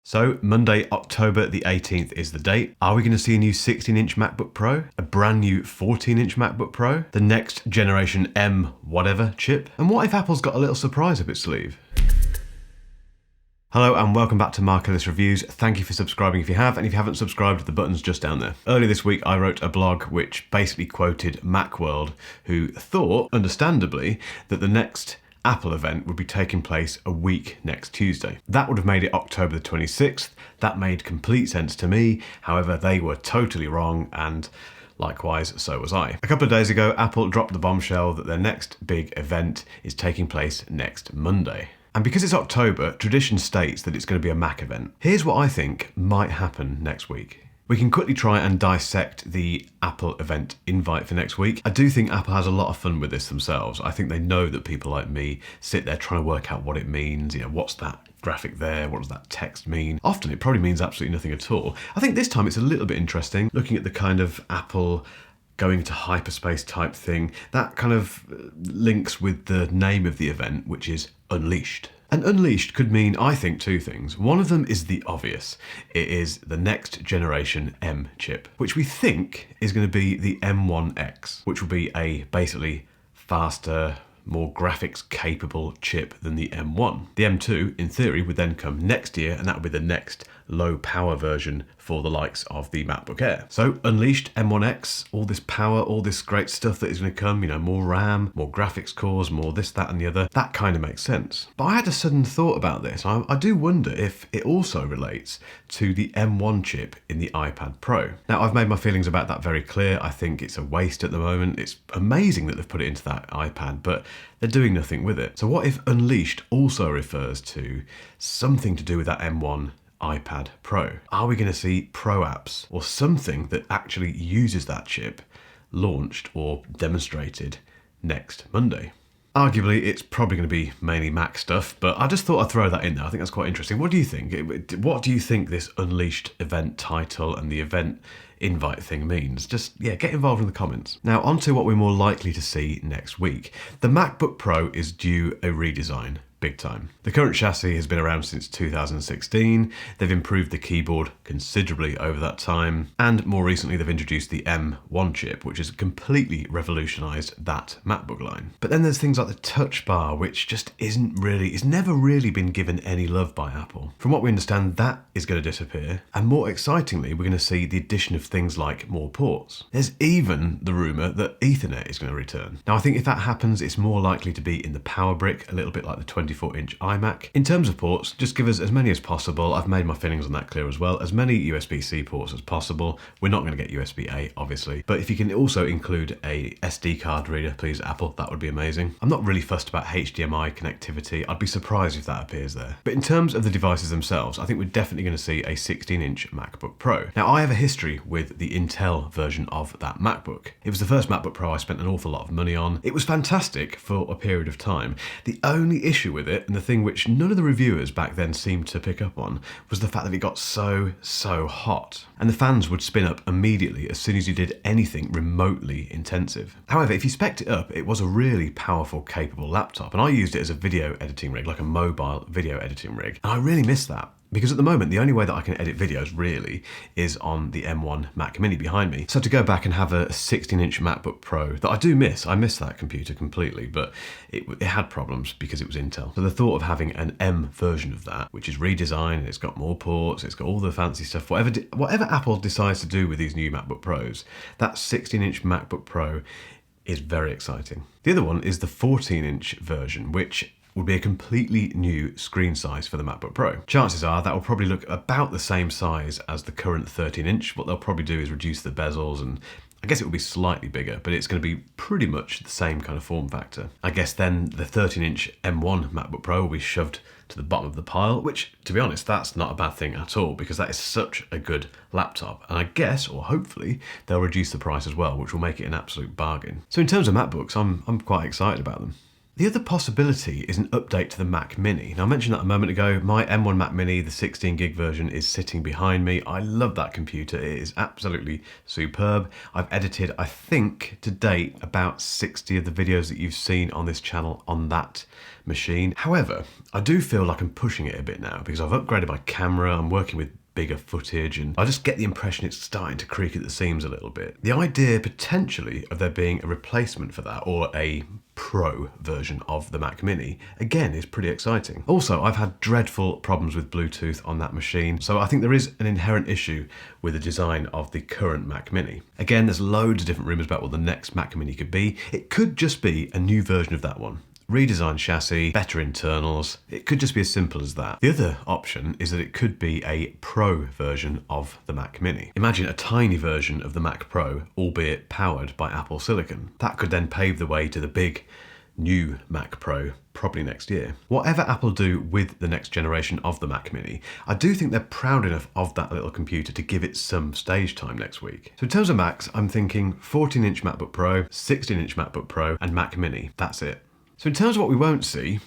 So Monday, October the 18th is the date. Are we going to see a new 16-inch MacBook Pro? A brand new 14-inch MacBook Pro? The next generation M whatever chip? And what if Apple's got a little surprise up its sleeve? Hello and welcome back to Ellis Reviews. Thank you for subscribing if you have, and if you haven't subscribed, the button's just down there. Earlier this week I wrote a blog which basically quoted Macworld, who thought, understandably, that the next Apple event would be taking place a week next Tuesday. That would have made it October the 26th. That made complete sense to me. However, they were totally wrong, and likewise, so was I. A couple of days ago, Apple dropped the bombshell that their next big event is taking place next Monday. And because it's October, tradition states that it's going to be a Mac event. Here's what I think might happen next week. We can quickly try and dissect the Apple event invite for next week. I do think Apple has a lot of fun with this themselves. I think they know that people like me sit there trying to work out what it means. You know, what's that graphic there? What does that text mean? Often it probably means absolutely nothing at all. I think this time it's a little bit interesting, looking at the kind of Apple going to hyperspace type thing. That kind of links with the name of the event, which is Unleashed. And Unleashed could mean, I think, two things. One of them is the obvious. It is the next generation M chip, which we think is going to be the M1X, which will be a basically faster, more graphics capable chip than the M1. The M2, in theory, would then come next year, and that would be the next low power version for the likes of the MacBook Air. So Unleashed, M1X, all this power, all this great stuff that is going to come, you know, more RAM, more graphics cores, more this, that and the other, that kind of makes sense. But I had a sudden thought about this. I do wonder if it also relates to the M1 chip in the iPad Pro. Now, I've made my feelings about that very clear. I think it's a waste at the moment. It's amazing that they've put it into that iPad, but they're doing nothing with it. So what if Unleashed also refers to something to do with that M1 iPad Pro? Are we going to see Pro apps or something that actually uses that chip launched or demonstrated next Monday? Arguably, it's probably going to be mainly Mac stuff, but I just thought I'd throw that in there. I think that's quite interesting. What do you think? What do you think this Unleashed event title and the event invite thing means? Just, yeah, get involved in the comments. Now, on to what we're more likely to see next week. The MacBook Pro is due a redesign. Big time. The current chassis has been around since 2016. They've improved the keyboard considerably over that time, and more recently they've introduced the M1 chip, which has completely revolutionized that MacBook line. But then there's things like the touch bar, which just it's never really been given any love by Apple. From what we understand, that is going to disappear, and more excitingly, we're going to see the addition of things like more ports. There's even the rumor that Ethernet is going to return. Now, I think if that happens, it's more likely to be in the power brick, a little bit like the 24-inch iMac. In terms of ports, just give us as many as possible. I've made my feelings on that clear as well. As many USB-C ports as possible. We're not going to get USB-A, obviously. But if you can also include a SD card reader, please, Apple, that would be amazing. I'm not really fussed about HDMI connectivity. I'd be surprised if that appears there. But in terms of the devices themselves, I think we're definitely going to see a 16-inch MacBook Pro. Now, I have a history with the Intel version of that MacBook. It was the first MacBook Pro I spent an awful lot of money on. It was fantastic for a period of time. The only issue with it, and the thing which none of the reviewers back then seemed to pick up on, was the fact that it got so hot. And the fans would spin up immediately as soon as you did anything remotely intensive. However, if you spec'd it up, it was a really powerful, capable laptop, and I used it as a video editing rig, like a mobile video editing rig, and I really miss that. Because at the moment, the only way that I can edit videos really is on the M1 Mac Mini behind me. So to go back and have a 16-inch MacBook Pro that I do miss, I miss that computer completely, but it had problems because it was Intel. So the thought of having an M version of that, which is redesigned, it's got more ports, it's got all the fancy stuff, whatever Apple decides to do with these new MacBook Pros, that 16-inch MacBook Pro is very exciting. The other one is the 14-inch version, which would be a completely new screen size for the MacBook Pro. Chances are that will probably look about the same size as the current 13-inch. What they'll probably do is reduce the bezels, and I guess it will be slightly bigger, but it's going to be pretty much the same kind of form factor. I guess then the 13-inch M1 MacBook Pro will be shoved to the bottom of the pile, which, to be honest, that's not a bad thing at all, because that is such a good laptop. And I guess, or hopefully, they'll reduce the price as well, which will make it an absolute bargain. So in terms of MacBooks, I'm quite excited about them. The other possibility is an update to the Mac Mini. Now, I mentioned that a moment ago. My M1 Mac Mini, the 16 gig version, is sitting behind me. I love that computer. It is absolutely superb. I've edited, I think, to date, about 60 of the videos that you've seen on this channel on that machine. However, I do feel like I'm pushing it a bit now because I've upgraded my camera. I'm working with bigger footage, and I just get the impression it's starting to creak at the seams a little bit. The idea potentially of there being a replacement for that, or a Pro version of the Mac Mini, again, is pretty exciting. Also, I've had dreadful problems with Bluetooth on that machine, so I think there is an inherent issue with the design of the current Mac Mini. Again, there's loads of different rumours about what the next Mac Mini could be. It could just be a new version of that one. Redesigned chassis, better internals. It could just be as simple as that. The other option is that it could be a Pro version of the Mac Mini. Imagine a tiny version of the Mac Pro, albeit powered by Apple Silicon. That could then pave the way to the big new Mac Pro, probably next year. Whatever Apple do with the next generation of the Mac Mini, I do think they're proud enough of that little computer to give it some stage time next week. So in terms of Macs, I'm thinking 14-inch MacBook Pro, 16-inch MacBook Pro, and Mac Mini. That's it. So in terms of what we won't see,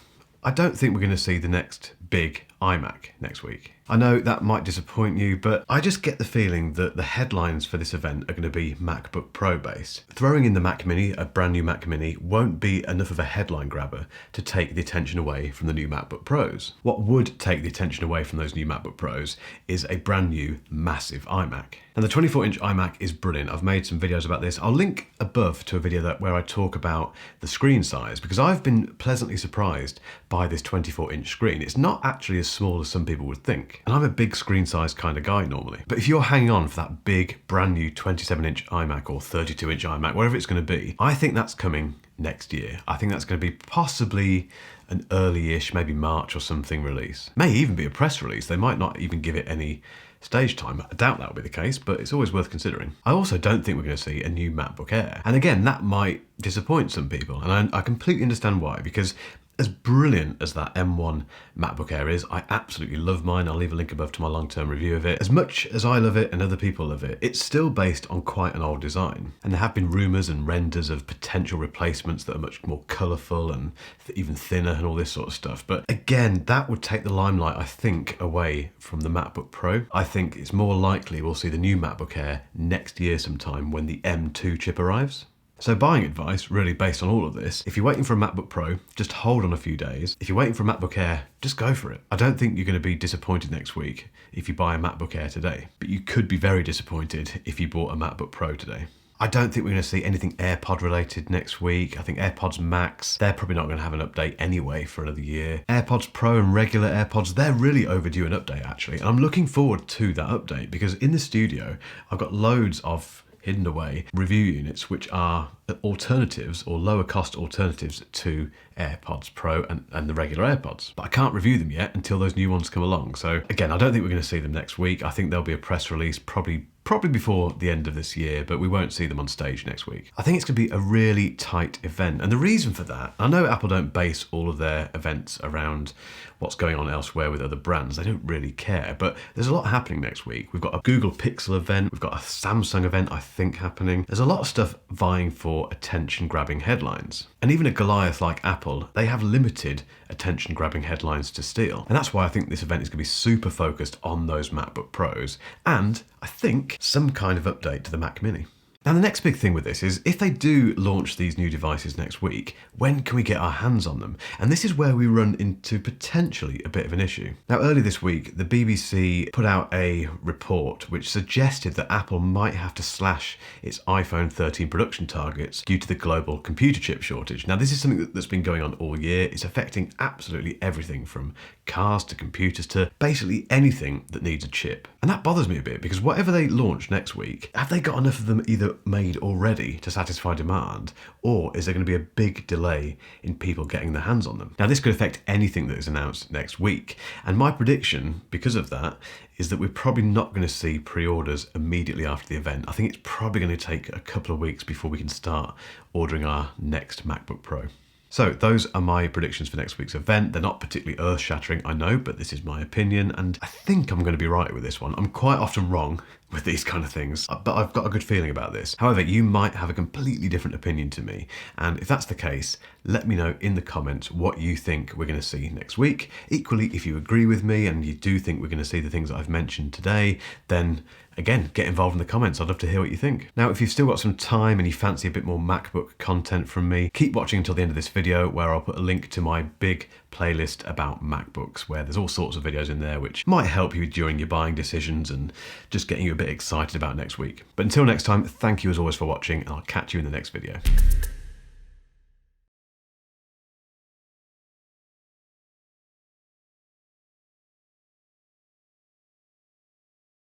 I don't think we're going to see the next big iMac next week. I know that might disappoint you, but I just get the feeling that the headlines for this event are going to be MacBook Pro based. Throwing in the Mac Mini, a brand new Mac Mini, won't be enough of a headline grabber to take the attention away from the new MacBook Pros. What would take the attention away from those new MacBook Pros is a brand new massive iMac. And the 24-inch iMac is brilliant. I've made some videos about this. I'll link above to a video where I talk about the screen size, because I've been pleasantly surprised by this 24-inch screen. It's not actually as small as some people would think. And I'm a big screen size kind of guy normally. But if you're hanging on for that big, brand new 27-inch iMac or 32-inch iMac, whatever it's going to be, I think that's coming next year. I think that's going to be possibly an early-ish, maybe March or something release. May even be a press release. They might not even give it any stage time. I doubt that will be the case, but it's always worth considering. I also don't think we're going to see a new MacBook Air. And again, that might disappoint some people. And I completely understand why, because as brilliant as that M1 MacBook Air is, I absolutely love mine. I'll leave a link above to my long-term review of it. As much as I love it and other people love it, it's still based on quite an old design. And there have been rumours and renders of potential replacements that are much more colourful and even thinner and all this sort of stuff. But again, that would take the limelight, I think, away from the MacBook Pro. I think it's more likely we'll see the new MacBook Air next year sometime when the M2 chip arrives. So buying advice, really based on all of this, if you're waiting for a MacBook Pro, just hold on a few days. If you're waiting for a MacBook Air, just go for it. I don't think you're going to be disappointed next week if you buy a MacBook Air today, but you could be very disappointed if you bought a MacBook Pro today. I don't think we're going to see anything AirPod related next week. I think AirPods Max, they're probably not going to have an update anyway for another year. AirPods Pro and regular AirPods, they're really overdue an update actually. And I'm looking forward to that update because in the studio, I've got loads of hidden away review units which are alternatives or lower cost alternatives to AirPods Pro and the regular AirPods. But I can't review them yet until those new ones come along. So again, I don't think we're going to see them next week. I think there'll be a press release probably before the end of this year, but we won't see them on stage next week. I think it's going to be a really tight event. And the reason for that, I know Apple don't base all of their events around what's going on elsewhere with other brands. They don't really care, but there's a lot happening next week. We've got a Google Pixel event. We've got a Samsung event, I think, happening. There's a lot of stuff vying for attention-grabbing headlines. And even a Goliath like Apple, they have limited attention-grabbing headlines to steal. And that's why I think this event is going to be super focused on those MacBook Pros and, I think, some kind of update to the Mac Mini. Now, the next big thing with this is if they do launch these new devices next week, when can we get our hands on them? And this is where we run into potentially a bit of an issue. Now, early this week, the BBC put out a report which suggested that Apple might have to slash its iPhone 13 production targets due to the global computer chip shortage. Now, this is something that's been going on all year. It's affecting absolutely everything from cars to computers to basically anything that needs a chip. And that bothers me a bit because whatever they launch next week, have they got enough of them either made already to satisfy demand, or is there going to be a big delay in people getting their hands on them? Now, this could affect anything that is announced next week, and my prediction, because of that, is that we're probably not going to see pre-orders immediately after the event. I think it's probably going to take a couple of weeks before we can start ordering our next MacBook Pro. So those are my predictions for next week's event. They're not particularly earth-shattering, I know, but this is my opinion, and I think I'm going to be right with this one. I'm quite often wrong with these kind of things, but I've got a good feeling about this. However, you might have a completely different opinion to me, and if that's the case, let me know in the comments what you think we're going to see next week. Equally, if you agree with me and you do think we're going to see the things that I've mentioned today, then again, get involved in the comments. I'd love to hear what you think. Now, if you've still got some time and you fancy a bit more MacBook content from me, keep watching until the end of this video where I'll put a link to my big playlist about MacBooks, where there's all sorts of videos in there which might help you during your buying decisions and just getting you a bit excited about next week. But until next time, thank you as always for watching, and I'll catch you in the next video.